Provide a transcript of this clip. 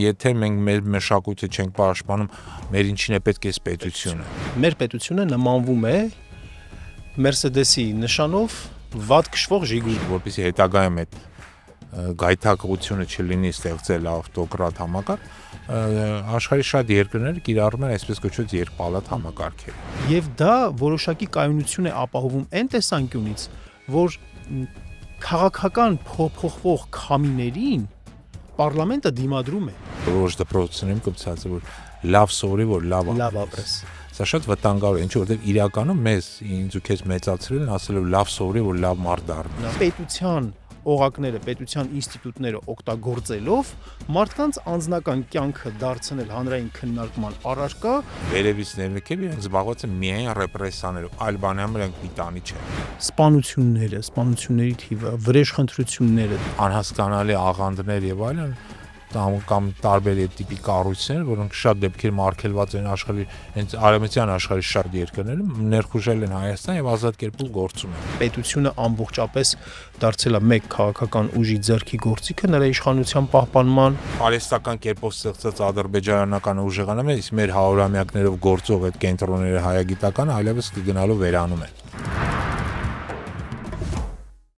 եթե մենք մեր մշակույթը չենք պաշտպանում, մեր ինչին է պետք է պետությունը։ Մեր պետությունը նմանվում է Mercedes-ի նշանով վատ քշվող Ժիգուլի, որպեսզի հետագայում այդ գայթակղությունը չլինի ստեղծել ավտոկրատ համակարգ, աշխարհի շատ երկրները կիրառում են այսպես կոչված երկպալատ համակարգեր։ Եվ դա որոշակի կայունություն է ապահովում այն տեսանկյունից, որ քաղաքական փոփոխվող քամիներին պարլամենտը դիմադրում է։ Որոշ դպրոցներում կպցած է, որ լավ սովորի, որ լավ ապրես։ Սա շատ վտանգավոր է, որովհետև իրականում ինձ ու քեզ մեծացրել են ասելով լավ սովորի, որ լավ մարդ դառնա։ Պետության օղակները, պետության ինստիտուտները օգտագործելով մարդկանց անձնական կյանքը դարձնել հանրային քննարկման առարկա, վերևից ներնկել իրենք զբաղված են միայն ռեպրեսիաներով, այլ բաներով իրենք պիտանի չեն։ սպանությունների թիվը, վրեժխնդրությունները, Անհասկանալի աղանդներ եւ այլն կամ տարբեր տիպի կառույցներ, որոնք շատ դեպքեր մարգելված են աշխարհի, հենց արևմտյան աշխարհի շատ երկրներում, ներխուժել են Հայաստան եւ ազատ կերպով գործում են։ Պետությունը ամբողջապես դարձել է մեկ քաղաքական ուժի ձեռքի գործիքը նրա իշխանության պահպանման, Պալեստական կերպով ստեղծած ադրբեջանական ուժեղանումը, իսկ մեր հարյուրամյակներով գործող այդ կենտրոնները հայագիտական այլևս կգնալու վերանում են։